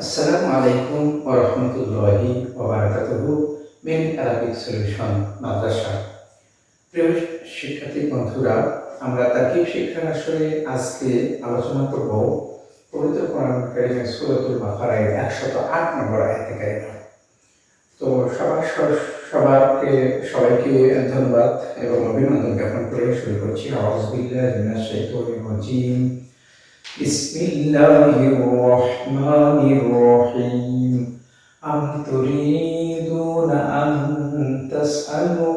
আসসালামু আলাইকুম ওয়া রাহমাতুল্লাহি ওয়া বারাকাতুহু মিন আরাবিক সলিউশন মাদ্রাসা। প্রিয় শিক্ষার্থী বন্ধুরা, আমরা তারকিব শিক্ষার আসলে আজকে আলোচনা করব পবিত্র কোরআন কারীমের সূরাতুল বাকারার 108 নম্বর আয়াতে কারিমা। তো সবাইকে ধন্যবাদ এবং অভিনন্দন জ্ঞাপন করে শুরু করছি। আউযু বিল্লাহি মিনাশ শাইতানির রাজীম। বিসমিল্লাহির রহমানির রহিম। আম তুরিদুনা আন তাসআলু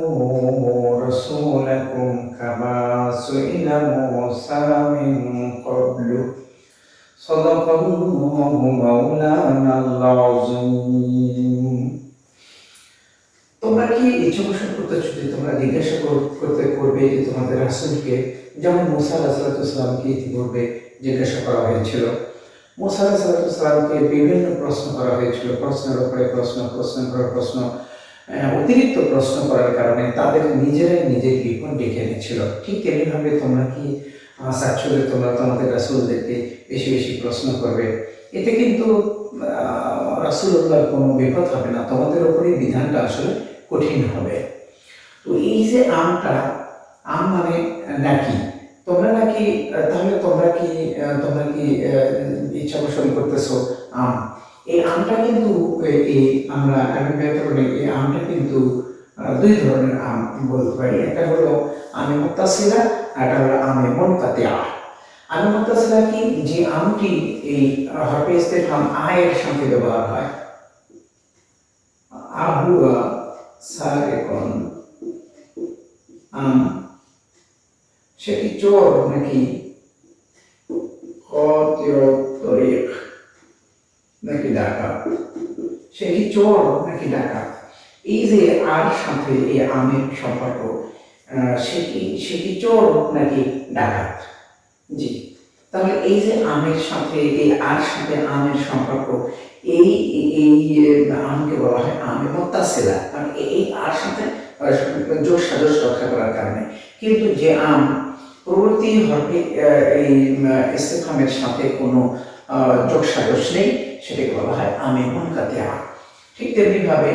রাসূলাকুম কামা সুইলা মূসা মিন ক্বাবলু। সাদাকাল্লাহু মাওলানাল আযীম। তোমরা কি ইচ্ছা পোষণ করতেছো যে তোমরা জিজ্ঞাসা করবে যে তোমাদের রাসূলকে, যেমন মুসা আলাইহিস সালামকে ইতিপূর্বে জিজ্ঞাসা করা হয়েছিল। মুসা আলাইহিস সালামকে বিভিন্ন প্রশ্ন করা হয়েছিল, প্রশ্নের উপরে প্রশ্ন, প্রশ্নের পর প্রশ্ন, অতিরিক্ত প্রশ্ন করার কারণে তাদের নিজেরাই নিজের বিপদ ডেকে এনেছিল। ঠিক তেমনিভাবে তোমরা কি চাচ্ছ যে তোমরা তোমাদের রাসূলদেরকে বেশি বেশি প্রশ্ন করবে? এতে কিন্তু রাসূলুল্লাহর কোনো বিপদ হবে না, তোমাদের উপরেই বিধানটা আসলে কঠিন হবে। তো এই যে আমটা, আম মানে নাকি, তাহলে তোমরা কি ইচ্ছা পোষণ করতেছো আম? এই আমটা কিন্তু আমরা ব্যাকরণে এই আমটা কিন্তু দুই ধরনের আম বলতে পারি। একটা হলো আমে মুত্তাসিলা, একটা হলো আমে মুনকাতিআ। আমে মুত্তাসিলা কি? যে আমটি এই হরফে ইস্তেফহাম আয়ের সাথে ব্যবহার হয়। আহুয়া সারিকুন, আম সেটি চোর নাকি তরিক নাকি ডাকাত, সেটি চোর নাকি ডাকাত। এই যে আর সাথে এই আমের সম্পর্ক, সেটি চোর নাকি ডাকাত। জি, তাহলে এই যে আমের সাথে এই আর সাথে আমের সম্পর্ক, এই এই আমকে বলা হয় আমে মুত্তাসিলা, কারণ এই আর সাথে জোর সাজস রক্ষা করার কারণে। কিন্তু যে আম পরবর্তী হরফে এই ইস্তেফহামের সাথে কোনো যোগ সাজস নেই, সেটাকে বলা হয় আমে মুনকাতিআ। ঠিক তেমনিভাবে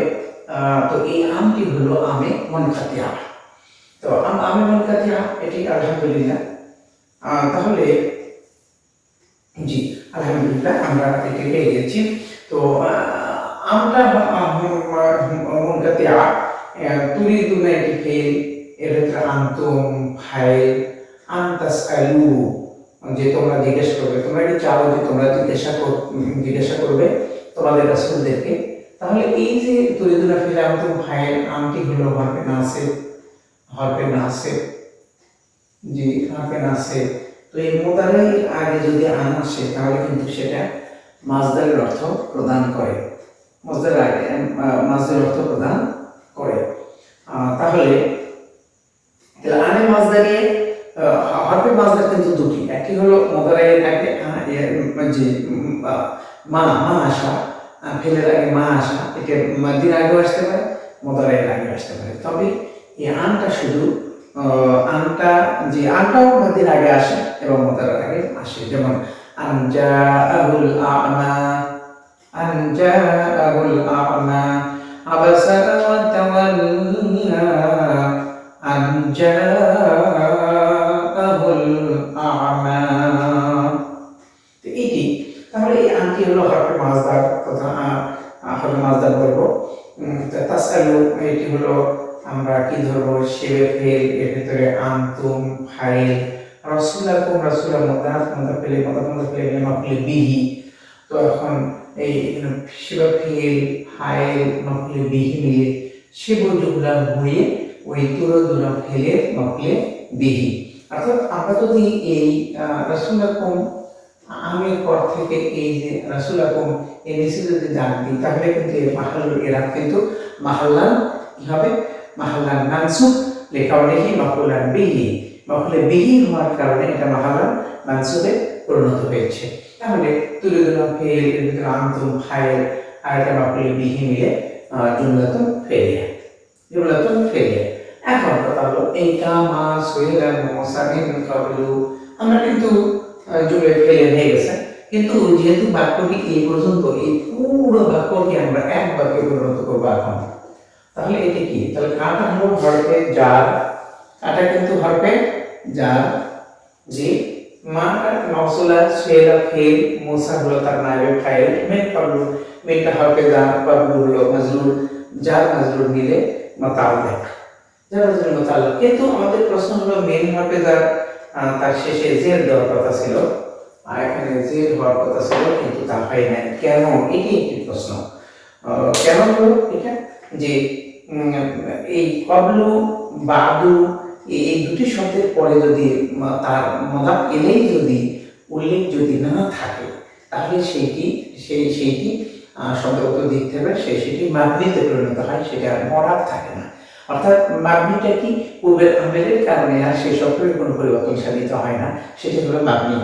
তো এই আমটি হলো আমে মুনকাতিআ। তো আমে মুনকাতিআ এটি আলহামদুলিল্লাহ। তাহলে জি, আলহামদুলিল্লাহ আমরা এটি পেয়ে গেছি। তো আমটা মুনকাতিআ, তুরিদুনা এটি ফেল, এর ভিতরে আনতুম ফাইল, আনতাসআলু যে তোমরা জিজ্ঞেস করবে, তোমরা কি চাও যে তোমরা জিজ্ঞাসা করবে তোমাদের রাসূলদেরকে। তাহলে এই যে তুরিদুনা ফেল, আনতুম ফাইল, আমটি হলো হরফে নাসিব। জি, হরফে নাসিব। তো এই মুদারির আগে যদি আন আসে তাহলে কিন্তু সেটা মাজদারের অর্থ প্রদান করে, মাজদারের আগে মাজদারের অর্থ প্রদান করে। তাহলে আনে মাজদারিয়ে হরফে মাজদার কিন্তু দুটি, একটি হলো মুদারির আগে যে মা আসা, ফেলের আগে মা আসা, এটা মাদির আগেও আসতে পারে, মুদারির আগেও আসতে পারে। তবে এই আনটা শুধু আনটাও মাদির আগে আসে এবং মুদারির আগে আসে। যেমন আনজাআহুল আ'মা আবাসা ওয়া তাওয়াল্লা, আনজাআহুল আ'মা। তো এটি, তাহলে এই আনটি হলো হরফে মাজদার তথা হরফে মাজদার বলবো। তাসআলু এটি হলো আমরা কি ধরবো, শিবে ফেল, এর ভিতরে আনতুম ফাইল, রাসূলাকুম রাসূলা মুদাফ মুদাফিলে মাফউল বিহি। তো এখন এই শিবা ফেল, ফাইল, মাফউল বিহি মিলে শিবু জুমলা হয়ে ওই তুরদুনা ফেলের মাফউল বিহি। অর্থাৎ আমরা যদি এই রাসূলাকুম আমের পর থেকে এই যে রাসূলাকুম এই নিচে যদি দাগ দিই, তাহলে কিন্তু এই মাহাল্লুল ইরাব কিন্তু মাহাল্লান কি হবে, মাহাল্লান মানসুব লিকাউনিহি মাফউলান বিহি। মাফউল বিহি হওয়ার কারণে এটা মাহাল্লান মানসুবে পরিণত হয়েছে। তাহলে তুরিদুনা ফেল, এর ভিতরে আনতুম ফাইল আর এটা মাফউল বিহি মিলে জুমলাতুন ফেলিয়া। এখন কথা হলো এই কামা সুইলা মূসা মিন ক্বাবলু, আমরা কিন্তু জুমলা ফেলিয়া হয়ে গেছে, কিন্তু যেহেতু বাক্যটি এই পর্যন্ত, এই পুরো বাক্যকে আমরা এক বাক্যে পরিণত করবো এখন। তাহলে এটি কি? তাহলে কাটা হলো হরফে জার, কাটা কিন্তু হরফে জার, জি। মাটা মাউসুলা, সুয়েলা ফেল, মুসা হলো তার নায়েবে ফাইল, মিন কাবলু, মিনটা হরফে জার, কাবলু হলো মাজরুর, জার মাজরুর মিলে মুতাআল্লিক, জার মাজরুর মুতাআল্লিক। কিন্তু আমাদের প্রশ্ন হলো মিন হরফে জার, তার শেষে জের দেওয়ার কথা ছিল, আর এখানে জের হওয়ার কথা ছিল কিন্তু তা হয় না কেন? এটি একটি প্রশ্ন। কেন হলো এটা? যে এই কবলু বাদু এই দুটি শব্দের পরে যদি তার মদাফ এলেই যদি উল্লেখ যদি না থাকে, তাহলে সেইটি শব্দগত দিক থেকে সেটি মাবনিতে পরিণত হয়, সেটা আর মরাব থাকে না। অর্থাৎ মাবনিটা কি? পূর্বের আমেলের কারণে আর সেই শব্দের কোনো পরিবর্তন সাধিত হয় না, সেটি হলো মাবনি।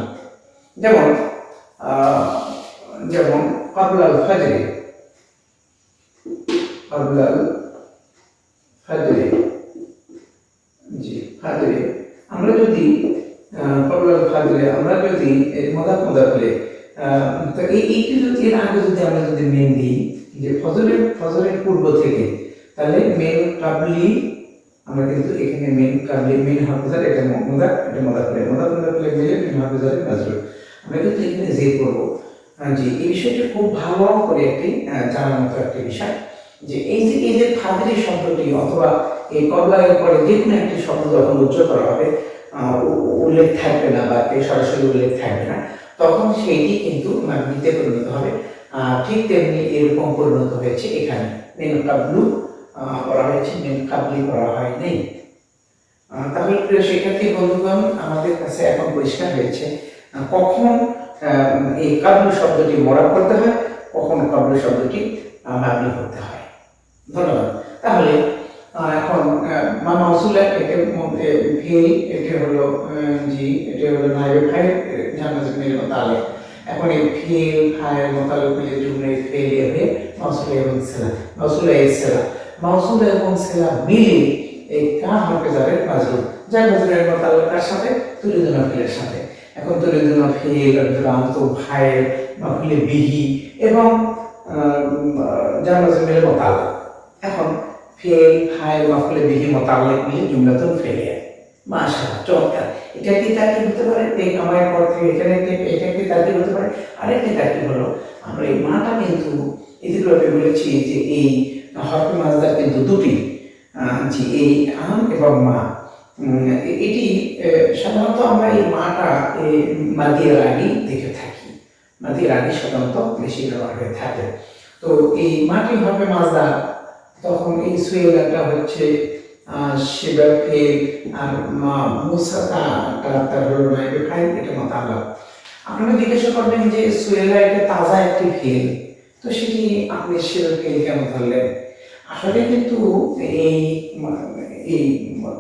যেমন যেমন ক্বাবলাল ফাজরি, ক্বাবলাল ফাজরি, জি ফাজরি, আমরা যদি ক্বাবলাল ফাজরি আমরা যদি মদাফ মুদাফলে তো এইটি যদি এর আগে যদি আমরা যদি মেন দিই যে ফজরের পূর্ব থেকে, তাহলে মেন কাবলি, আমরা কিন্তু এখানে মেন কাবলি, মেন হাফজার, এটা মুদাফ, এটা মুদাফলে, মুদাফ মুদাফলে মিলে মেন হাফজার মাজরুর, আমরা কিন্তু এখানে যে করব। জি, এই বিষয়টা খুব ভালো করে একটি জানার মতো একটি বিষয়, যে এই যে ফাজরি শব্দটি অথবা এই কবলার পরে যে কোনো একটি শব্দ যখন উচ্চ করা হবে, উল্লেখ থাকবে না বা সরাসরি উল্লেখ থাকবে না, তখন সেইটি কিন্তু মাবনিতে পরিণত হবে। ঠিক তেমনি এরকম পরিণত হয়েছে এখানে, মিন কাবলু করা হয়েছে, মিন কাবলি করা হয় নাই। তাহলে প্রিয় শিক্ষার্থী বন্ধুগণ, আমাদের কাছে এখন পরিষ্কার হয়েছে কখন এই কাবলু শব্দটি মরাব করতে হয়, কখন কাবলু শব্দটি মাবনি করতে হয়। ধন্যবাদ। তাহলে এখন মাউসুলা, এটার মধ্যে ফেল, এটা হলো জি, এটা হলো নায়েবে ফাইল, জামাজের মিল মুতাআল্লিক। এখন এই ফেল ফাইল মুতাআল্লিক মিলে জুমলা ফেল হয়ে মাউসুলা এবং সিলা, মাউসুলা এবং সিলা, মাউসুলা এবং সিলা মিলে এই কা হরফে জারের মাজরুর, যার মাজরুরের মুতাআল্লিকের সাথে তুরিদুনা ফেলের সাথে। এখন তুরিদুনা ফেল, আন্ত ফাইল, মাফুলে বিহি এবং জামাজের মিলে মুতাআল্লিক। এখন ফেল ফাইল মাফুলে বিহি মুতাআল্লিক মিলে জুমলাতুন ফেলিয়া। মাশাআল্লাহ, চমৎকার। এটা কি তারকিব হতে পারে? এই কামায়ের পর থেকে এখানে এটা কি তারকিব হতে পারে? আরেকটি তারকিব হলো, আমরা এই মাটা কিন্তু ইতিপূর্বে বলেছি যে এই হরফে মাজদার কিন্তু দুটি, যে এই আম এবং মা। এটি সাধারণত আমরা এই মাটা মাদিয়ার আগে দেখে থাকি, মাদিয়ার আগে সাধারণত বেশি ব্যবহার হয়ে থাকে। তো এই মাটি হরফে মাজদার, তখন এই সুয়েলাটা হচ্ছে শিবা ফেল, আর মুসাটা তার হলো নাইবে ফাইল, এটা মুতাআল্লিক। আপনারা জিজ্ঞাসা করবেন যে সুয়েলা এটা তাজা একটি ফেল, তো সেটি আপনি শিবা ফেল কেন ধরলেন? আসলে কিন্তু এই এই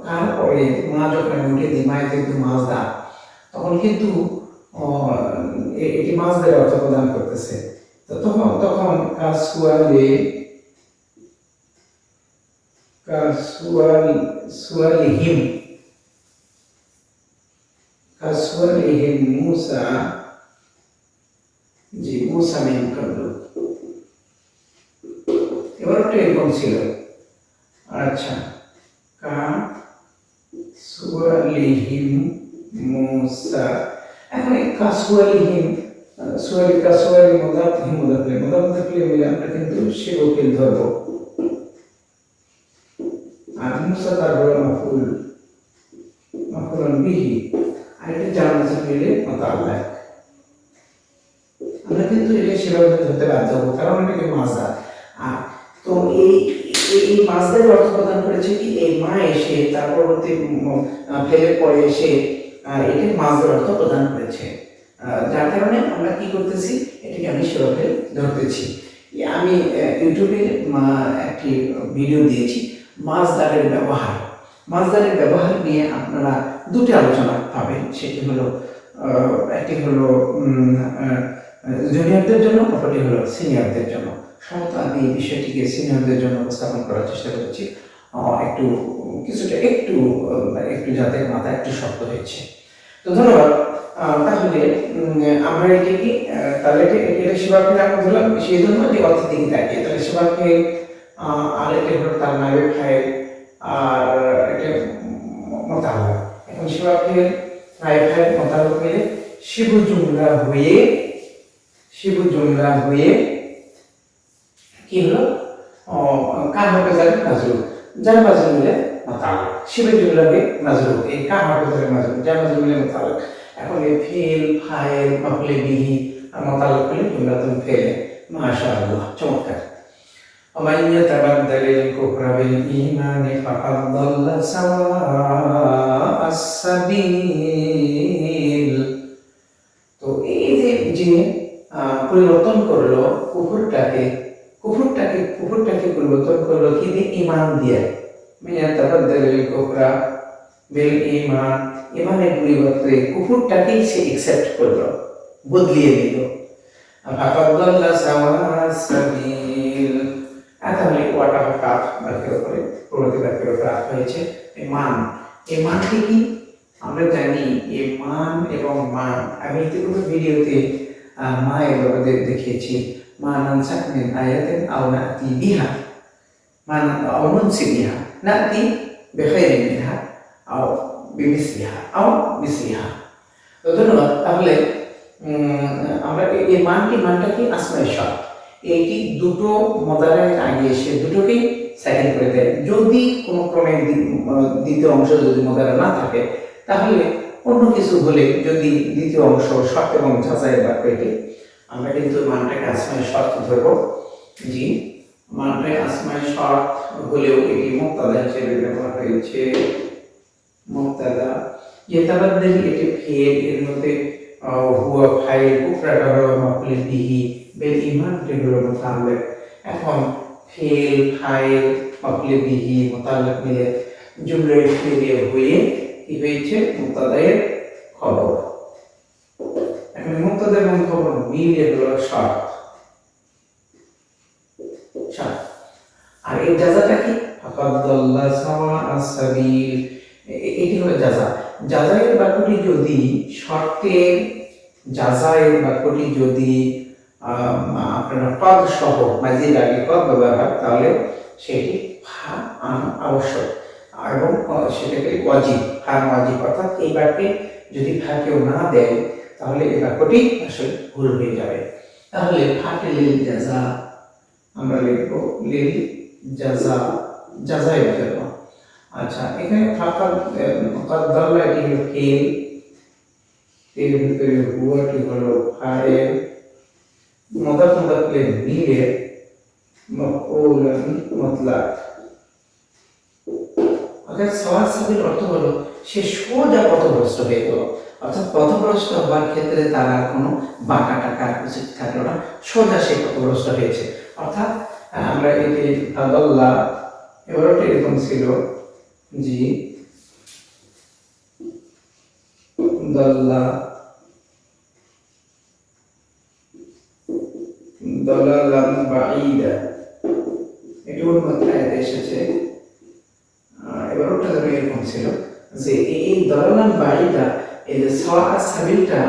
কার পরে মা যখন উঠে দিই, মায়ের কিন্তু মাজদার, তখন কিন্তু এটি মাজদারের অর্থ প্রদান করতেছে। তো তখন কাসওয়ালে كسؤالهم موسى، জি মুসা মিন কাবলু, এবারটা এরকম ছিল। আচ্ছা, কাসওয়ালিহিম মুসা, এখন এই কাসওয়ালিহিম, কাসওয়ালি মুদাফ মিলে আমরা কিন্তু শিবকে ধরবো, আর মুসা তার হলো মাফউলুন বিহি, আর এটা জামাজের মিলে মুতাআল্লিক। আমরা কিন্তু এটা সেভাবে ধরতে বাধ্য হবো, কারণ এটাকে মাজদার। তো এই মাজদারের অর্থ প্রদান করেছে কি? এই মা এসে তার পরবর্তী ফেলের পরে এসে এটাকে মাজদার অর্থ প্রদান করেছে, যার কারণে আমরা কি করতেছি, এটাকে আমি সেভাবে ধরতেছি। আমি ইউটিউবে একটি ভিডিও দিয়েছি মাজদারের ব্যবহার নিয়ে, আপনারা দুটি আলোচনা পাবেন। সেটি হলো, একটি হলো জুনিয়রদের জন্য, অপরটি হলো সিনিয়রদের জন্য। সম্ভবত আমি এই বিষয়টিকে সিনিয়রদের জন্য উপস্থাপন করার চেষ্টা করেছি, একটু কিছুটা একটু যাতে মাথা একটু শক্ত হয়েছে। তো ধন্যবাদ। তাহলে আমরা এটা কি তাহলে এটা সেবা ফেল আমরা ধরলাম সেই জন্য যে অর্থের দিকে তাকিয়ে তাহলে সেবা ফেল আর এটা হলো তার নাইবে ফাইল আর এটা মোতালা এখন সেবা ফেল নাইবে ফাইল মোতালা মিলে শিবু জুমলা হয়ে কি হলো কার হবে যার মাজরুর যার মাজরুর মিলে মোতালা শিবু জুমলা হয়ে মাজরুর এই কার হবে যার মাজরুর যার মাজরুর মিলে মোতালা এখন এই ফেল ফাইল মাফুলে বিহি আর মোতালা করলে জুমলাতুন ফেলে মাশাআল্লাহ চমৎকার ومن يتبدل الكفر بالإيمان فقد ضل سواء السبيل তো এই যে পরিবর্তন করলো কুফরটাকে পরিবর্তন করলো কি দিয়ে ঈমান দিয়ে মিয়া তাবাদদাল কুফরা বিল ঈমান ঈমানের পরিবর্তে কুফরটাকে সে একসেপ্ট করলো বদলিয়ে দিল ফাকাদ দাল্লা সাওয়া'আস সাবিল তাহলে ওয়াটা কাফ বাক্যের উপরে পরবর্তী বাক্যের উপরে আপ হয়েছে মান কি আমরা জানি মান এবং মান আমি ইতিপূর্বে ভিডিওতে মা এভাবে দেখিয়েছি মান আনসাক মিন আয়াতিন আও নাতি বিহা মান আও নুনসি বিহা নাতি বিখাইরিন মিনহা আও বিমিসলিহা আও মিসলিহা তো ধন্যবাদ তাহলে আমরা এই মানটা কি আসমায়ে শারত এইটি দুটো মোদারের আগে এসে দুটোকেই সেকেন্ড করে দেয় যদি কোনো ক্রমে দ্বিতীয় অংশ যদি মোদারে না থাকে তাহলে অন্য কিছু হলে যদি দ্বিতীয় অংশ শর্ত এবং যাচাইয়ের বাক্য এটি আমরা কিন্তু মানটাকে আসমায়ে শর্ত ধরব জি মানটাকে আসমায়ে শর্ত হলেও এটি মুক্তাদা হিসেবে ব্যবহার হয়েছে মুক্তাদা ইয়াতাবাদ্দাল এটি ফেল এর মধ্যে হুয়া ফাইল কুফরাটা হলো মাফুল বিহি বিল ঈমান এগুলো মুতাআল্লিক এখন ফেল ফাইল মাফুল বিহি মুতাআল্লিক মিলে জুমলায় ফেলিয়ে হয়ে কি হয়েছে মুক্তাদায়ের খবর এখন মুক্তাদা এবং খবর মিলে হলো শর্ত আর এই জাযাটা কি ফাকাদ দাল্লা সাওয়া'আস সাবিল এটি হলো জাযায়ের বাক্যটি যদি শর্তের জাযায়ের বাক্যটি যদি আপনারা কদ সহ মাজির আগে কদ ব্যবহার তাহলে সেটি ফা আবশ্যক এবং সেটাকে ওয়াজিব অর্থাৎ এই বাক্যে যদি ফা কেউ না দেয় তাহলে এই বাক্যটি আসলে ভুল হয়ে যাবে তাহলে ফাতে লিল জাযা আমরা লিখব লিল জাযায়ের জন্য আচ্ছা এখানে ফাকাদ দাল্লা এটি হলো ফেল এর ভিতরে হুয়াটি হলো ফাইল মুদাফ মিলে মাফউলান মুতলাক আগে সাওয়া সাবিল অর্থ হলো সে সোজা পথভ্রষ্ট হয়ে গেল অর্থাৎ পথভ্রষ্ট হওয়ার ক্ষেত্রে তারা কোনো বাঁকা টাকা কিছু থাকলো না সোজা সে পথভ্রষ্ট হয়েছে অর্থাৎ আমরা এটি দাল্লা এবারটা এরকম ছিল জি দাল্লা দালালান বাঈদা এটি অন্য আয়াতে এসেছে এবার ওটা এরকম ছিল যে এই দালালান বাঈদা এই যে সাওয়া'আস সাবিলটা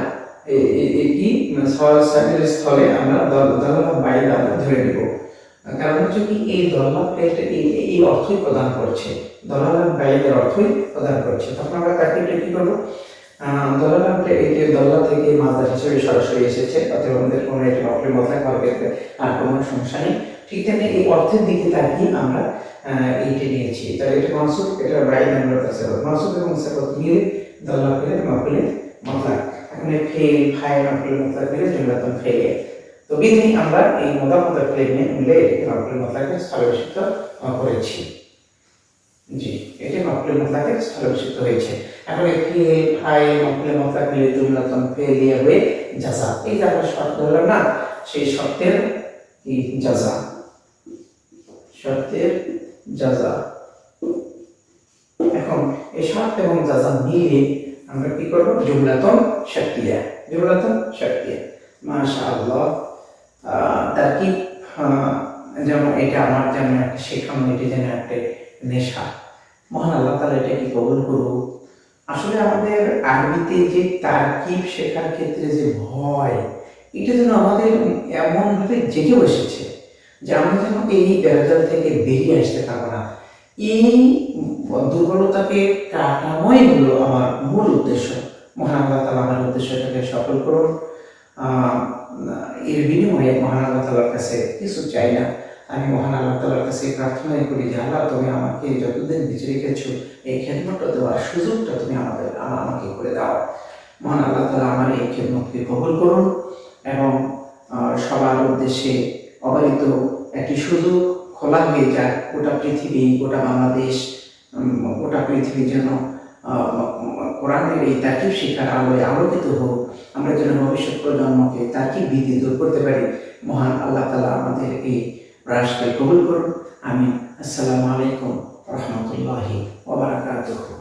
কি সাওয়া'আস সাবিলের স্থলে আমরা দালালান বাঈদা ধরে নেব কারণ হচ্ছে কি এই দল্লাটা এই অর্থই প্রদান করছে দালালান বাঈদার অর্থই প্রদান করছে তখন আমরা তাকে কি করব দলালামটা এই যে দল্লা থেকে মাদার হিসেবে সরাসরি এসেছে অথবা আমাদের কোনো একটি অর্থের মতলাক হবে আর কোনো সমস্যা নেই ঠিক তেমনি এই অর্থের দিকে তাকিয়ে আমরা এইটা নিয়েছি তাহলে এটা মানসুব এটা বাইদ আমরা তাসরত মানসুব এবং সাবত মিলে দল্লা করে মাফুলে মতলাক এখন ফেল ফাইল মাফুলে মতলাক মিলে জুমলাতুন ফেলে তো বিধি আমরা এই মুদাফ ফেলে মিলে এটাকে মাফুলে মতলাকে স্থলাভিষিক্ত করেছি জি এটা মাফুলে মতলাকে স্থলাভিষিক্ত হয়েছে এখন এই ফেল ফাইল মাফুলে মতলাক মিলে জুমলাতুন ফেলিয়া হয়ে জাযা এই যে আমরা শর্ত ধরলাম না সেই শর্তের কি জাযা শর্তের জাযা এখন এই শর্ত এবং জাযা মিলে আমরা কি করব জুমলাতুন শারতিয়া মাশাআল্লাহ তারকিব যেমন এটা আমার যেমন একটা শেখানো এটা যেন একটা নেশা মহান আল্লাহ তাআলা এটা কি কবুল করুক আসলে আমাদের আরবিতে যে তারকিব শেখার ক্ষেত্রে যে ভয়, এটা যেন আমাদের এমনভাবে জেগে বসেছে যে আমরা যেন এই বেড়াজাল থেকে বেরিয়ে আসতে পারবো না। এই দুর্বলতাকে কাটানোই হলো আমার মূল উদ্দেশ্য। মহান আল্লাহ তাআলা আমার উদ্দেশ্যটাকে সফল করুন। আহ, এর বিনিময়ে মহান আল্লাহ তাআলার কাছে কিছু চাই না। আমি মহান আল্লাহ তাআলার কাছে প্রার্থনাই করি যে আল্লাহ, তুমি আমাকে যতদিন বেঁচে রেখেছো এই খেদমতটা দেওয়ার সুযোগটা তুমি আমাকে করে দাও। মহান আল্লাহ তাআলা আমার এই খেদমতকে কবুল করুন এবং সবার উদ্দেশ্যে অবারিত একটি সুযোগ খোলা হয়ে যাক। গোটা পৃথিবী, গোটা বাংলাদেশ, গোটা পৃথিবী যেন কোরআনের এই তারকিব শিক্ষার আলোয় আলোকিত হোক। আমরা যেন ভবিষ্যৎ প্রজন্মকে তারকিব ভীতি দূর করতে পারি। মহান আল্লাহ তাআলা আমাদের এই প্রয়াসকে কবুল করুন। আমিন। আসসালামু আলাইকুম রহমতুল্লাহি ওয়া বারাকাতুহু।